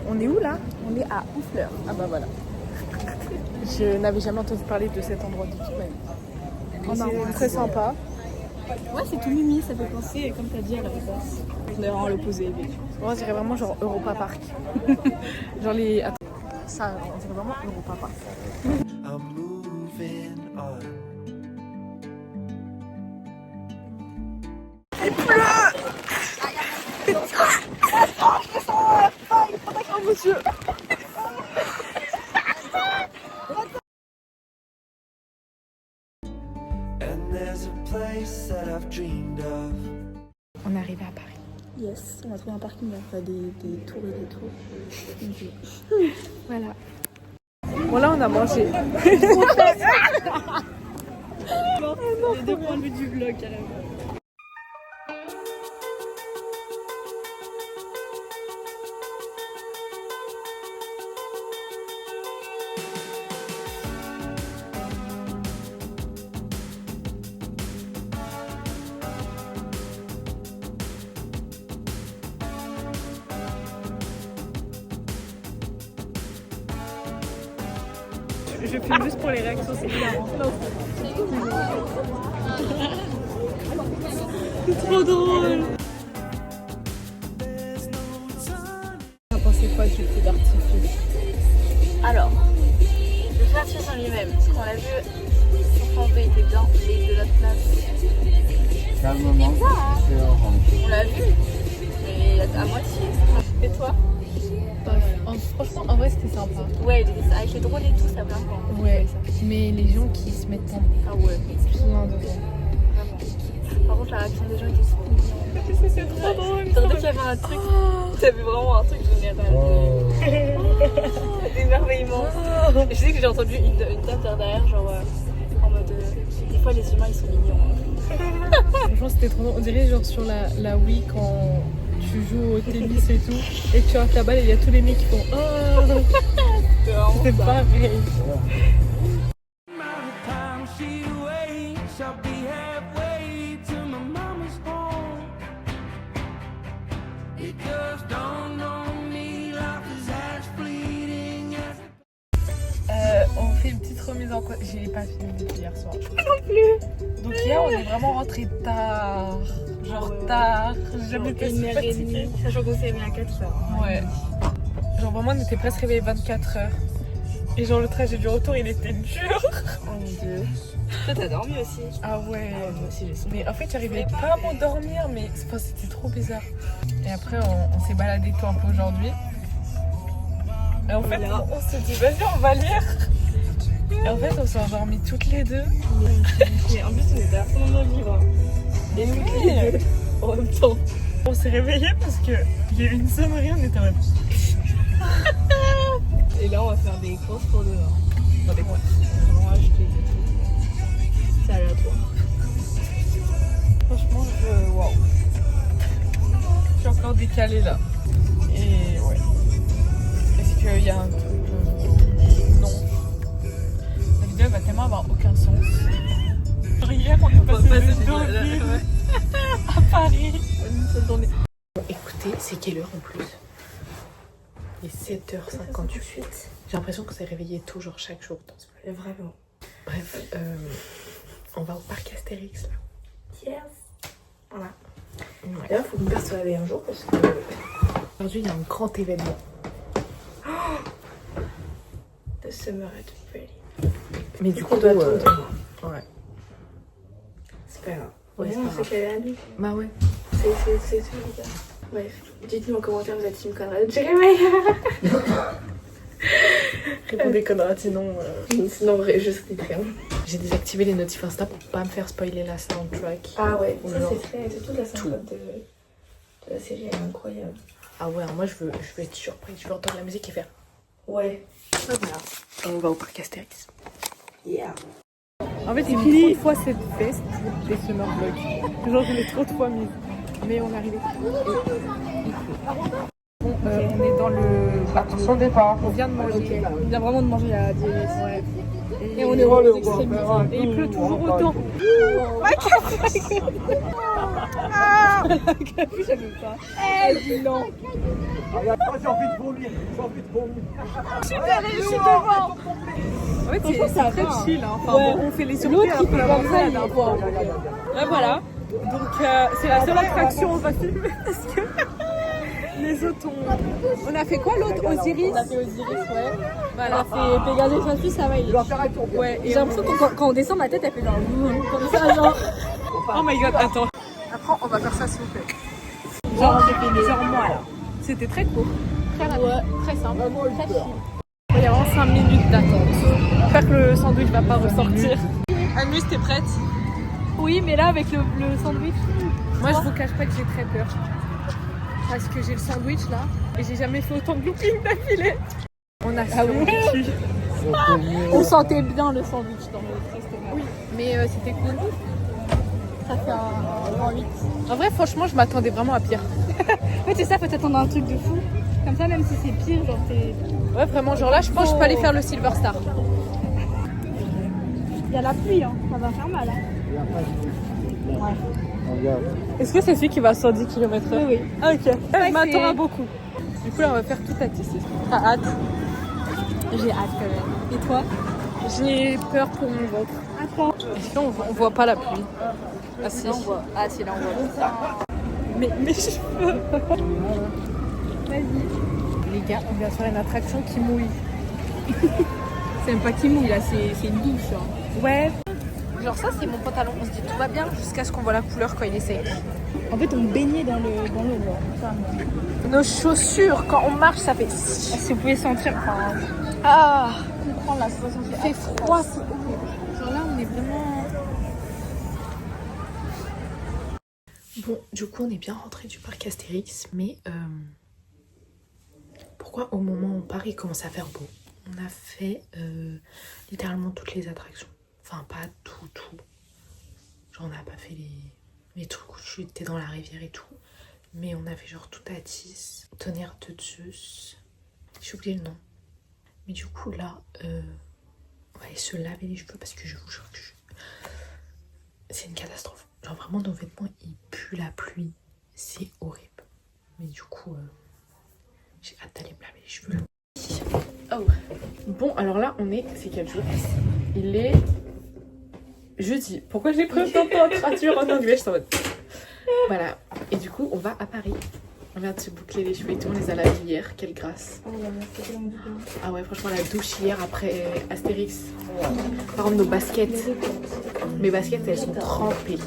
On est où là? On est à Honfleur. Ah bah voilà. Je n'avais jamais entendu parler de cet endroit du tout. C'est très sympa. Ouais, c'est tout mimi, ça fait penser, comme t'as dit, à la place. On est vraiment à l'opposé. Moi, on dirait vraiment genre Europa Park. Genre les... Attends. Ça, on dirait vraiment Europa Park. Il pleut. Oh monsieur. On est arrivé à Paris. Yes, on a trouvé un parking, là. Des tours et des tours. Voilà. Bon là on a mangé. Les deux points de vue du vlog carrément. Je filme juste pour les réactions, c'est hilarant. C'est trop drôle. On a pensé quoi du feu d'artifice? Alors, le feu d'artifice en lui-même, on l'a vu, son fond était bien, les de notre place. Calmement, ça, hein. c'est orange. On l'a vu, mais à moitié. Et toi? Franchement, en vrai, c'était sympa. Ouais, avec les drones et tout, ça vraiment. Ouais, mais les gens qui se mettent en Ah ouais, plein dedans. vraiment. Par contre, la réaction des gens était trop mignonne. C'est trop drôle. Dès qu'il y avait un truc, t'avais vraiment un truc général d'émerveillement. Je sais que j'ai entendu une dame derrière, genre en mode. Des fois, les humains ils sont mignons. Franchement, c'était trop drôle. On dirait genre sur la Wii quand tu joues au tennis et tout, et tu rates la balle et il y a tous les mecs qui font oh. C'est pareil. On fait une petite remise en cause. J'ai pas fini depuis hier soir. Non plus. Donc hier, on est vraiment rentré tard. Genre tard. J'ai jamais été si fatiguée. Sachant qu'on s'est réveillé à 4h. Ouais. Genre vraiment, on était presque réveillés 24h. Et genre le trajet du retour, il était dur. Oh mon dieu. Toi, t'as dormi aussi? Ah ouais. Moi aussi, j'ai sommeil. Mais en fait, j'arrivais pas à m'endormir, mais c'était trop bizarre. Et après, on s'est baladé tout un peu aujourd'hui. Et en fait, on s'est dit, vas-y, on va lire. Et en fait, on s'est endormis toutes les deux. Mais en plus, on était à fond dans nos livres. Et toutes les deux, en même temps. On s'est réveillés parce qu'il y a eu une sonnerie, on était en mode... Et là, on va faire des courses pour dehors. Dans les coins. On va acheter des trucs. C'est aléatoire. Franchement, waouh. Je suis encore décalée là. Et ouais. Est-ce qu'il y a un truc... Non. La vidéo va tellement avoir aucun sens. Hier, on est passé de Deauville à Paris. Une seule journée. Écoutez, c'est quelle heure en plus? Il est 7h58. J'ai l'impression qu'on s'est réveillé tôt, genre chaque jour dans ce vlog. Vraiment. Bref, on va au parc Astérix là. Yes. Voilà. Ouais. D'ailleurs, il faut me persuader un jour parce que Aujourd'hui, il y a un grand événement. The summer at Freddy. Mais du coup, On doit ouais. C'est pas grave. Ouais, c'est on pas sait grave. qu'elle est à nous. Bah ouais. C'est tout, les gars. Bref, dites-nous en commentaire, vous êtes Team Conrad Jeremiah. Répondez Conrad, sinon... Sinon, vrai, je serai très bien. J'ai désactivé les notifs Insta pour pas me faire spoiler la soundtrack. Ah ouais, ça Genre, c'est toute la soundtrack de la série, elle est incroyable. Ah ouais, moi je veux être surprise, je veux entendre la musique et faire... Ouais. Voilà. On va au parc Astérix. Yeah. En fait, c'est une fois cette veste pour des summer vlogs. Genre, je l'ai trop de fois mise. Mais on est arrivé. Bon, on est dans le... Attention départ. On vient de manger. On vient vraiment de manger à Dieudonné. Ouais. Et on est dans les extrémités. Et il pleut toujours autant. Capu, j'aime pas. Elle dit non. J'ai envie de vomir. Super, je suis devant. En fait, Franchement, ça c'est va. très chill. Hein. Enfin, Ouais. bon, on fait les surprises L'autre, il après fait avoir comme fait ça, la il dernière est fois. fort. Là, voilà. Donc, c'est la seule attraction, on va filmer parce que les autres ont... On a fait quoi l'autre? Osiris? On a fait Osiris, ouais. Voilà. On a fait Pégase et Fasus, ça va, il est... Ouais, J'ai l'impression que quand on descend, ma tête, elle fait genre... Comme ça, genre... Oh my god, attends. Après, on va faire ça s'il vous plaît. Genre moi, là. C'était très court. Très rapide. Très simple. Très chill. Il y a vraiment 5 minutes d'attente. J'espère que le sandwich va pas ressortir. Anus, t'es prête? Oui, mais là, avec le sandwich... Moi, je vous cache pas que j'ai très peur. Parce que j'ai le sandwich là et j'ai jamais fait autant de looping d'affilée. On a survécu. On sentait bien le sandwich dans le restaurant. Oui, mais c'était cool. Ça fait un grand 8. En vrai, franchement, je m'attendais vraiment à pire. En fait, c'est ça, faut t'attendre un truc de fou. Comme ça, même si c'est pire, genre t'es... Ouais, vraiment, genre là, je pense que je peux aller faire le Silver Star. Il y a la pluie, hein. Ça va faire mal. Hein. Regarde. Est-ce que c'est celui qui va à 110 km/h? Oui, oui. Ah, ok. Je m'attends c'est- à beaucoup. Du coup, là, on va faire tout à tisser. T'as hâte? J'ai hâte quand même. Et toi? J'ai peur pour mon ventre. Attends. Est-ce qu'on voit pas la pluie? Ah, si. Là, on voit. Ah, si, là, on voit. Mais mes cheveux. Vas-y. Les gars, on vient de faire une attraction qui mouille. C'est même pas qui mouille, là, c'est une douche. Hein. Ouais. Genre ça, c'est mon pantalon. On se dit tout va bien jusqu'à ce qu'on voit la couleur quand il est sec. En fait, on baignait dans l'eau. Nos chaussures, quand on marche, ça fait... Si vous pouvez sentir, enfin, Ah, comprendre la sensation. il fait froid, c'est horrible. Genre là, on est vraiment... Bon, du coup, on est bien rentré du parc Astérix, mais pourquoi au moment où on part, il commence à faire beau? On a fait littéralement toutes les attractions. Enfin, pas tout. Genre, on n'a pas fait les trucs où tu étais dans la rivière et tout. Mais on a fait genre tout à 10. Tonnerre de Zeus. J'ai oublié le nom. Mais du coup, là, on va aller se laver les cheveux parce que je vous jure que c'est une catastrophe. Genre, vraiment, nos vêtements, ils puent la pluie. C'est horrible. Mais du coup, j'ai hâte d'aller me laver les cheveux. Oh. Bon, alors là, c'est quel jour? Il est jeudi. Pourquoi j'ai pris autant de temps à traduire en anglais? Je t'en mode. Voilà. Et du coup, on va à Paris. On vient de se boucler les cheveux et tout. On les a lavés hier. Quelle grâce. Ah ouais, franchement, la douche hier après Astérix. Par contre, nos baskets. Mes baskets, elles sont trempées.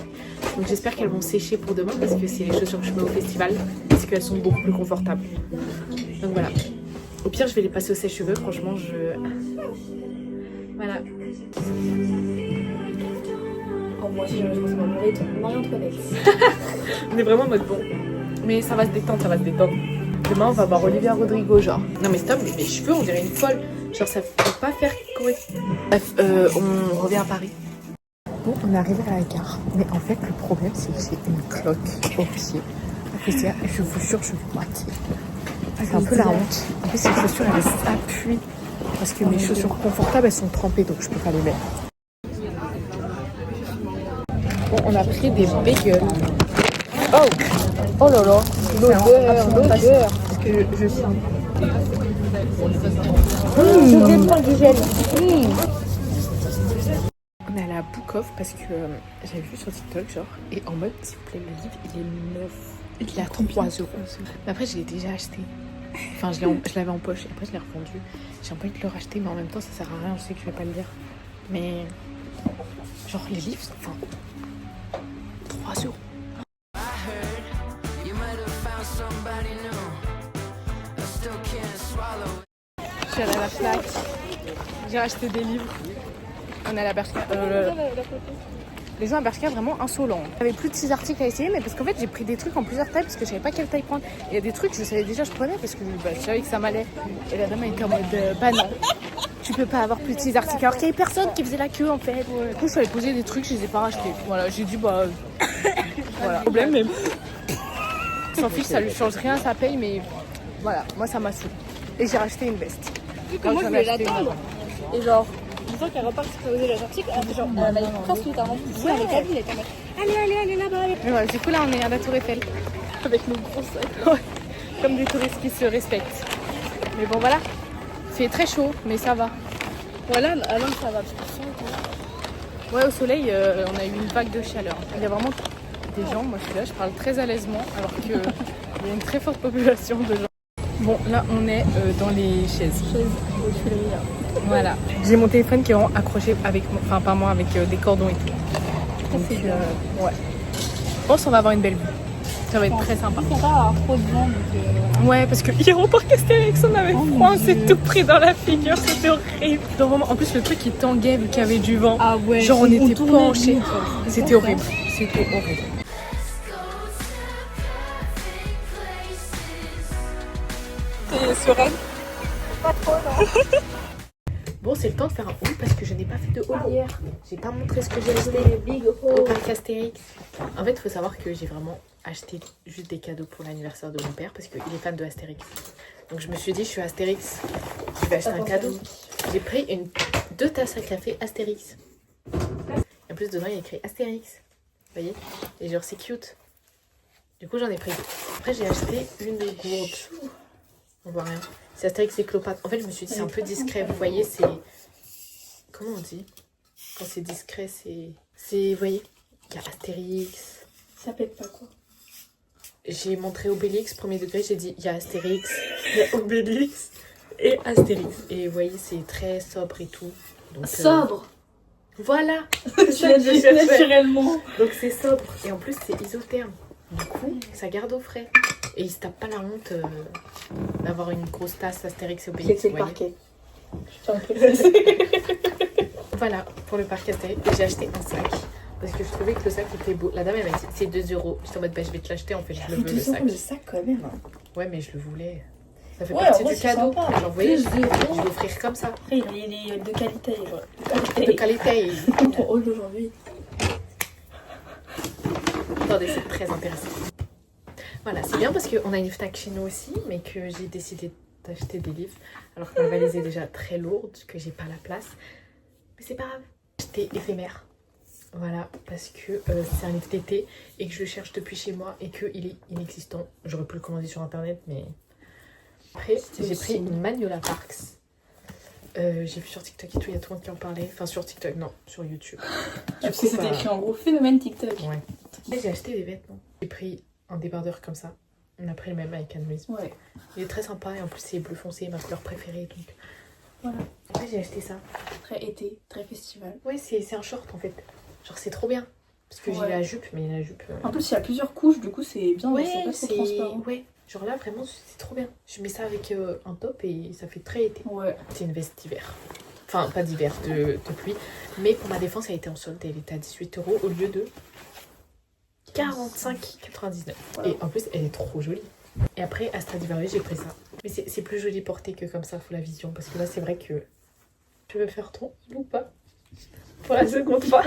Donc j'espère qu'elles vont sécher pour demain parce que c'est les chaussures que je mets au festival. Parce qu'elles sont beaucoup plus confortables. Donc voilà. Au pire, je vais les passer au sèche-cheveux. Franchement, Voilà. Oh, moi aussi, je pense que Marie-Antoinette. On est vraiment en mode bon. Mais ça va se détendre, Demain, on va voir Olivia Rodrigo, genre. Non mais stop, mais mes cheveux, on dirait une folle. Genre, ça peut pas faire correct. Bref, on revient à Paris. Bon, on est arrivé à la gare. Mais en fait, le problème, c'est que j'ai une cloque au pied. Et je vous jure, je vais moitié. C'est un peu la honte. En plus, ces chaussures, elles s'appuient. Parce que mes chaussures confortables, elles sont trempées, donc je peux pas les mettre. Bon, on a pris des bagels. Oh là là, l'odeur. Parce que je sens. Je dépends du gel. On est à la Book Off parce que j'avais vu sur TikTok, genre, et en mode, s'il vous plaît, le livre, il est neuf. Il est à 3 €. Mais après, je l'ai déjà acheté. Enfin, je l'avais en poche et après, je l'ai revendu. J'ai envie de le racheter, mais en même temps, ça sert à rien. Je sais que je vais pas le lire. Mais, genre, les livres, enfin, 3 €. Je suis allée à la Fnac. J'ai acheté des livres. On est à la Bershka. Les gens à Bershka vraiment insolents. J'avais plus de 6 articles à essayer, mais parce qu'en fait j'ai pris des trucs en plusieurs tailles parce que je savais pas quelle taille prendre. Et il y a des trucs je savais déjà je prenais parce que je savais que ça m'allait. Et la dame elle était en mode bah non, tu peux pas avoir plus de 6 articles. Alors qu'il y avait personne qui faisait la queue en fait. Du coup je suis allée poser des trucs, je les ai pas rachetés. Voilà, j'ai dit bah voilà. Problème mais s'en fiche, ça lui change rien, ça paye, mais voilà, moi ça m'a saoulé. Et j'ai racheté une veste. Comment je voulais l'attendre. Et genre, une fois qu'elle repart poser les articles, genre, elle avait presque littéralement poussé avec elle, elle était en mode allez là-bas. Mais voilà, du coup là on est à la Tour Eiffel. Avec nos gros sacs. Ouais. Comme des touristes qui se respectent. Mais bon voilà, il fait très chaud, mais ça va. Voilà, alors ça va, parce que Ouais, au soleil, on a eu une vague de chaleur. Il y a vraiment des gens, moi je suis là, je parle très à l'aisement, alors qu'il y a une très forte population de gens. Bon, là on est dans les chaises. Voilà. J'ai mon téléphone qui est accroché avec, enfin pas moi, avec des cordons et tout. Donc, ouais. Je pense qu'on va avoir une belle vue. Ça va être très sympa. ça va avoir trop de vent, donc Ouais, parce que hier au parc Astérix, on avait froid, on s'est tout pris dans la figure, c'était horrible. Genre, vraiment, en plus, le truc il tanguait vu qu'il y avait du vent. Ah ouais. Genre, on était penchés. C'était horrible. C'était horrible. C'est sereine. Pas trop, non. Bon, c'est le temps de faire un haul parce que je n'ai pas fait de haul hier. J'ai pas montré ce que j'ai acheté au parc Astérix. En fait, il faut savoir que j'ai vraiment acheté juste des cadeaux pour l'anniversaire de mon père parce qu'il est fan de Astérix. Donc je me suis dit, je suis Astérix, je vais acheter un cadeau. J'ai pris 2 tasses à café Astérix. Et en plus, dedans, il y a écrit Astérix. Vous voyez? Et genre, c'est cute. Du coup, j'en ai pris 2. Après, j'ai acheté une gourde. On voit rien. C'est Astérix et Cléopâtre. En fait, je me suis dit, c'est un peu discret. Vous voyez, c'est... Comment on dit? Quand c'est discret, c'est... Vous voyez? Il y a Astérix. Ça pète pas, quoi. J'ai montré Obélix, premier degré. J'ai dit, il y a Astérix, il y a Obélix et Astérix. Et vous voyez, c'est très sobre et tout. Donc, sobre voilà. Tu l'as dit naturellement. Donc, c'est sobre. Et en plus, c'est isotherme. Du coup, ça garde au frais. Et il se tape pas la honte d'avoir une grosse tasse Astérix et Obélix. C'est le parquet. Je tiens à préciser. Voilà, pour le parc Astérix. J'ai acheté un sac. Parce que je trouvais que le sac était beau. La dame, elle m'a dit, c'est 2 €. J'étais en mode, bah, je vais te l'acheter. En fait, je le veux, le sac. Le sac, quand même. Hein. Ouais, mais je le voulais. Ça fait partie du cadeau. Genre, vous voyez, je vais l'offrir comme ça. Après, il est de qualité. De qualité. Ton haul d'aujourd'hui. Attendez, c'est très intéressant. Voilà, c'est bien parce qu'on a une Fnac chez nous aussi, mais que j'ai décidé d'acheter des livres. Alors que ma valise est déjà très lourde, que j'ai pas la place. Mais c'est pas grave. J'ai acheté éphémère. Voilà, parce que c'est un livre d'été et que je le cherche depuis chez moi et qu'il est inexistant. J'aurais pu le commander sur internet, mais... Après, j'ai pris une Magnolia Parks. J'ai vu sur TikTok et tout, il y a tout le monde qui en parlait. Enfin, sur TikTok, non, sur YouTube. Parce que c'était écrit en gros phénomène TikTok. Ouais. Et j'ai acheté des vêtements. J'ai pris un débardeur comme ça. On a pris le même avec Anne-Louise. Ouais. Il est très sympa et en plus, c'est bleu foncé, ma couleur préférée. Donc voilà. Après, j'ai acheté ça. Très été, très festival. Ouais, c'est un short en fait. Genre, c'est trop bien. Parce que j'ai la jupe, mais la jupe. En plus, il y a plusieurs couches, du coup, c'est bien. Ouais, c'est pas trop transparent. Ouais. Genre là, vraiment, c'est trop bien. Je mets ça avec un top et ça fait très été. Ouais. C'est une veste d'hiver. Enfin, pas d'hiver, de pluie. Mais pour ma défense, elle était en solde. Elle était à 18 € au lieu de 45,99. Voilà. Et en plus, elle est trop jolie. Et après, à Stradivarius, j'ai pris ça. Mais c'est plus joli porté que comme ça, faut la vision. Parce que là, c'est vrai que... Tu veux faire ton ou pas? Pour la seconde fois.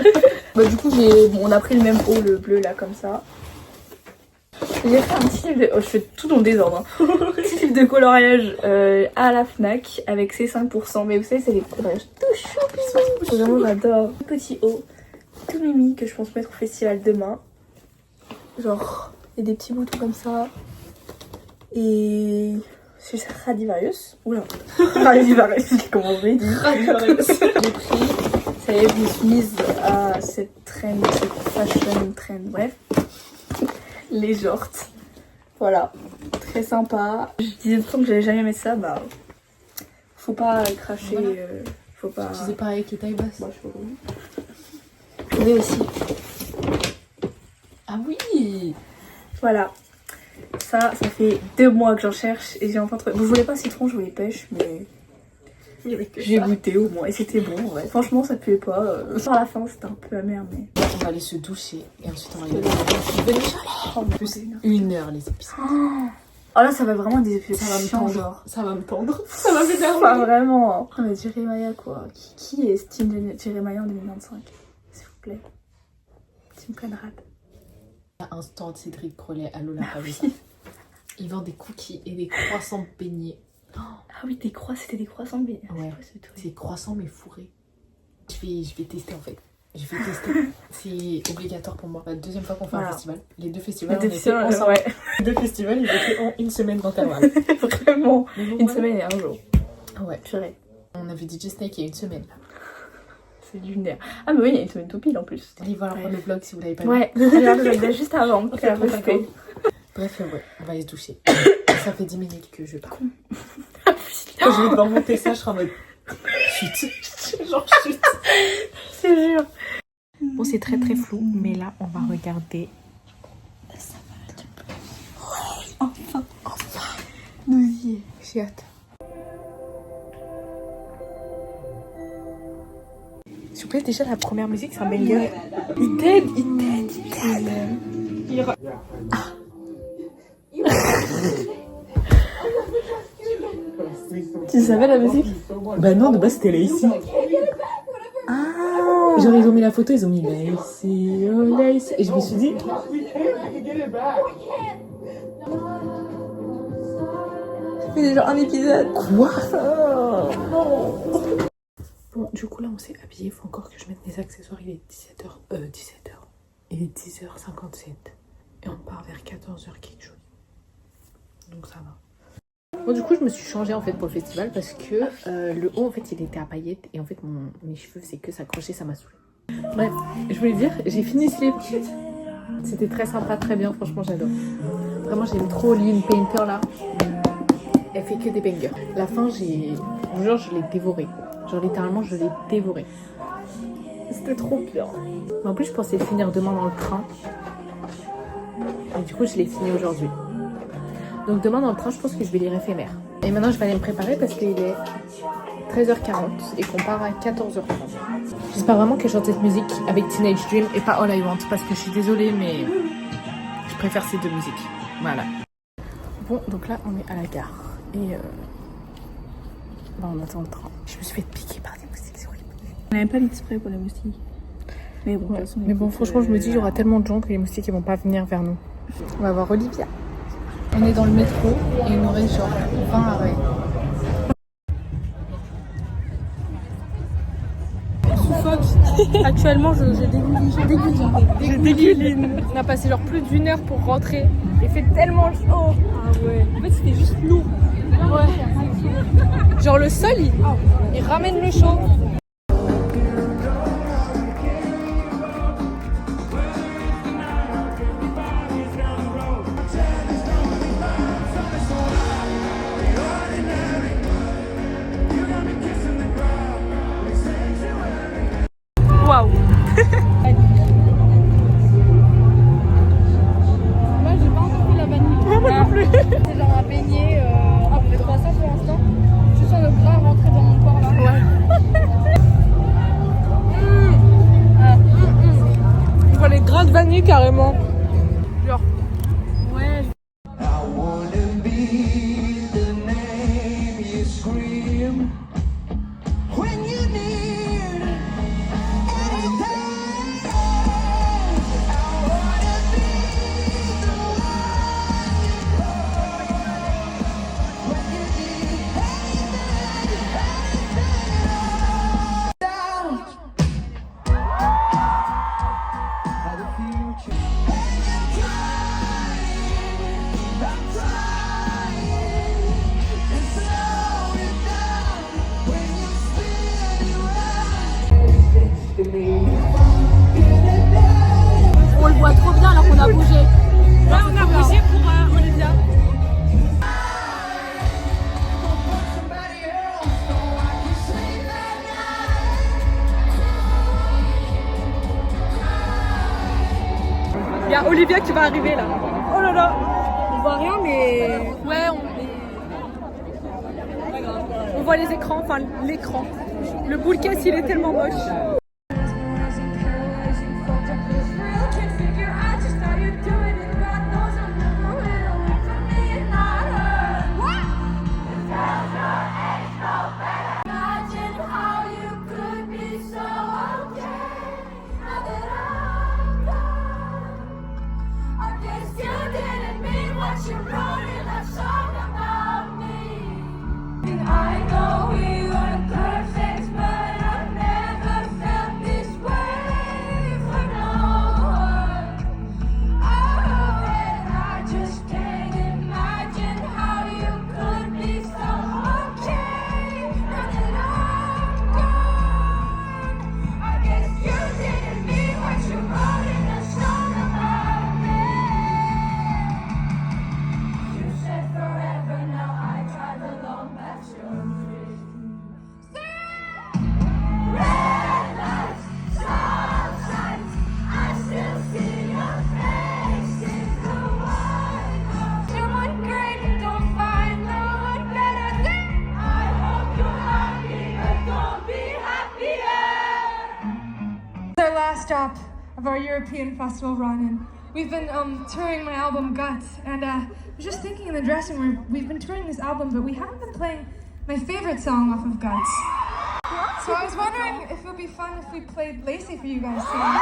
Bah du coup, on a pris le même haut, le bleu, là, comme ça. J'ai fait un petit livre de... Oh, je fais tout dans le désordre. Hein. Petit livre de coloriage à la Fnac avec ses 5%. Mais vous savez, c'est des coloriages tout choux. Vraiment, j'adore. Petit haut, tout mimi, que je pense mettre au festival demain. Genre, il y a des petits boutons comme ça. Et... c'est Stradivarius. Oula. Stradivarius, comment je l'ai dit. Stradivarius. J'ai pris... Ça y est, je me suis mise à cette trend, cette fashion trend, bref. Les jorts. Voilà, très sympa. Je disais tout le temps que j'allais jamais mettre ça, bah faut pas cracher, Voilà. faut pas... Tu sais pareil avec les tailles basses. Bon, je sais pas comment. Oui aussi. Ah oui. Voilà. Ça fait 2 mois que j'en cherche et j'ai enfin trouvé. Je voulais pas citron, je voulais pêche, mais j'ai goûté au moins et c'était bon. Ouais. Franchement, ça puait pas. Sur la fin, c'était un peu amer, mais. On va aller se doucher et ensuite on va aller en plus 1 heure les épisodes. Oh là, ça va vraiment des épisodes. Ça va me chiants, tendre. genre. Ça va me tendre. Ça va m'énerver. Pas vraiment. Non, mais Jeremiah, quoi. Qui est Steam Jeremiah en 2025? S'il vous plaît. Team Conrad. Un stand Cédric Crollet à Lollapalooza. Il vend des cookies et des croissants beignets. Ah oui, c'était des croissants beignets. Ouais. C'est croissants mais fourrés. Je vais tester en fait. Je vais tester. C'est obligatoire pour moi. La deuxième fois qu'on fait un festival. Les 2 festivals, on était ensemble. Ouais. Les 2 festivals, ils étaient en 1 semaine d'intervalle. Vraiment. Mais bon, Une voilà. semaine et un jour. Ouais. Purée. On avait DJ Snake il y a 1 semaine. C'est lunaire. Ah, mais oui, il y a une semaine tout pile en plus. Allez voir Ouais. le vlog si vous l'avez pas vu. Ouais, regarde le vlog juste avant. Ok, Faire trop respect. d'accord. Bref, ouais, on va aller se doucher. Ça fait 10 minutes que je pars. Quand je vais devoir monter ça, je serai en mode chute. Genre chute. C'est sûr. Bon, c'est très très flou, mais là, on va regarder. Enfin. Nous y est. J'ai hâte. S'il vous plaît, déjà la première musique, c'est un banger. Il t'aide. Tu savais la musique? Bah non, de base c'était Lacey. Ah. Genre ils ont mis la photo, ils ont mis Lacey, oh Lacey. Et je me suis dit... Ça fait déjà un épisode. Quoi? Bon, du coup là on s'est habillé, il faut encore que je mette mes accessoires, il est 17h. Il est 10h57. Et on part vers 14h quelque chose. Donc ça va. Bon du coup je me suis changée en fait pour le festival parce que le haut en fait il était à paillettes et en fait mes cheveux c'est que s'accrocher, ça m'a saoulé. Bref, je voulais dire, j'ai fini Sleep. C'était très sympa, très bien, franchement j'adore. Vraiment j'aime trop Lynn Painter là. Elle fait que des bangers. La fin je vous jure je l'ai dévoré. Genre littéralement je l'ai dévoré. C'était trop bien. Mais en plus je pensais le finir demain dans le train. Et du coup je l'ai fini aujourd'hui. Donc demain dans le train je pense que je vais lire Éphémère. Et maintenant je vais aller me préparer parce qu'il est 13h40 et qu'on part à 14h30. J'espère vraiment qu'elle chante cette musique avec Teenage Dream et pas All I Want parce que je suis désolée mais je préfère ces 2 musiques. Voilà. Bon donc là on est à la gare et bah, on attend le train. Je me suis fait piquer par des moustiques, c'est horrible. On n'avait pas mis de spray pour les moustiques. Mais bon, de toute façon, Mais bon franchement je me dis il y aura tellement de gens que les moustiques ils vont pas venir vers nous. On va voir Olivia. On est dans le métro et il nous reste genre 20 arrêts. Actuellement, j'ai dégouline. On a passé genre plus d'1 heure pour rentrer. Il fait tellement chaud. Ah ouais. En fait, c'était juste lourd. Ouais. Genre le sol, il ramène le chaud. Waouh. Moi, j'ai pas encore fait la vanille. Moi non plus. C'est genre un beignet de croissant pour l'instant. Je sens le gras rentrer dans mon corps là. Ouais. On voit les grains de vanille carrément. Genre. Ouais. On le voit trop bien alors qu'on a bougé. Là, on a bougé pour Olivia. Olivia qui va arriver là. Oh là là. On voit rien mais... Ouais, on voit les écrans, enfin l'écran. Le boule caisse il est tellement moche. Our last stop of our European festival run, and we've been touring my album Guts, and I was just thinking in the dressing room, we've been touring this album, but we haven't been playing my favorite song off of Guts. So I was wondering if it would be fun if we played Lacey for you guys today.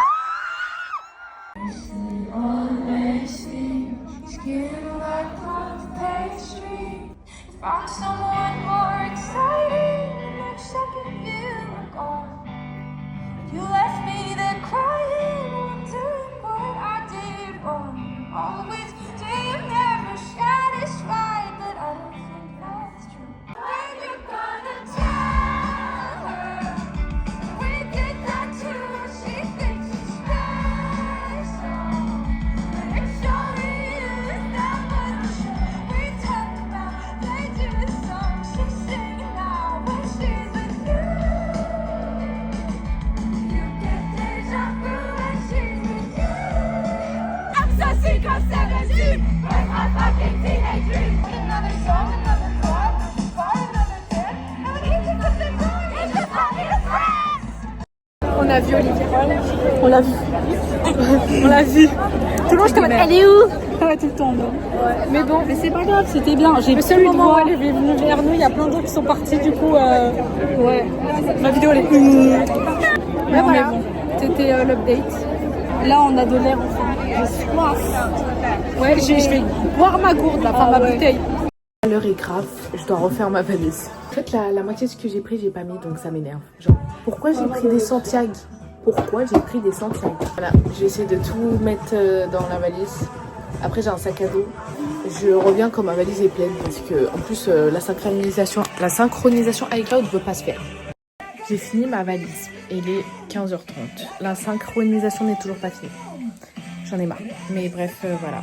Skin like puff pastry. Found someone more exciting. Each second you were gone. You left me there crying, wondering what I did wrong. Always say I'm never satisfied, but I don't think that's true. When you're gonna tell her we did that too, she thinks it's special. But it surely is that much. We talk about they do the song she's singing now when she's with you. You get deja vu when she's with you. I'm so sick of 17. Where's my fucking teenage dream? Another song, another car, another bar, another dance. And when he gets up the door, he just want me to friends. On a vu Olivia. On l'a vu. On l'a vu. Tout le monde, je te elle est où? Ouais, tout le temps. Non. Ouais. Mais bon, mais c'est pas grave, c'était bien. J'ai le seul moment où elle est venue vers nous, il y a plein d'autres qui sont partis, du coup, ouais. Ma vidéo, elle est ouais, voilà. Bon. C'était l'update. Là, on a de l'air enfin. J'ai soif. Ouais, je vais boire ma gourde, là, enfin ma bouteille. L'heure est grave, je dois refaire ma valise. En fait, la moitié de ce que j'ai pris, j'ai pas mis, donc ça m'énerve. Genre, pourquoi j'ai pris des Santiago? Pourquoi j'ai pris des Santiago? Voilà, j'ai essayé de tout mettre dans la valise. Après, j'ai un sac à dos. Je reviens quand ma valise est pleine parce que, en plus, la synchronisation iCloud ne veut pas se faire. J'ai fini ma valise et il est 15h30. La synchronisation n'est toujours pas finie. J'en ai marre. Mais bref, voilà.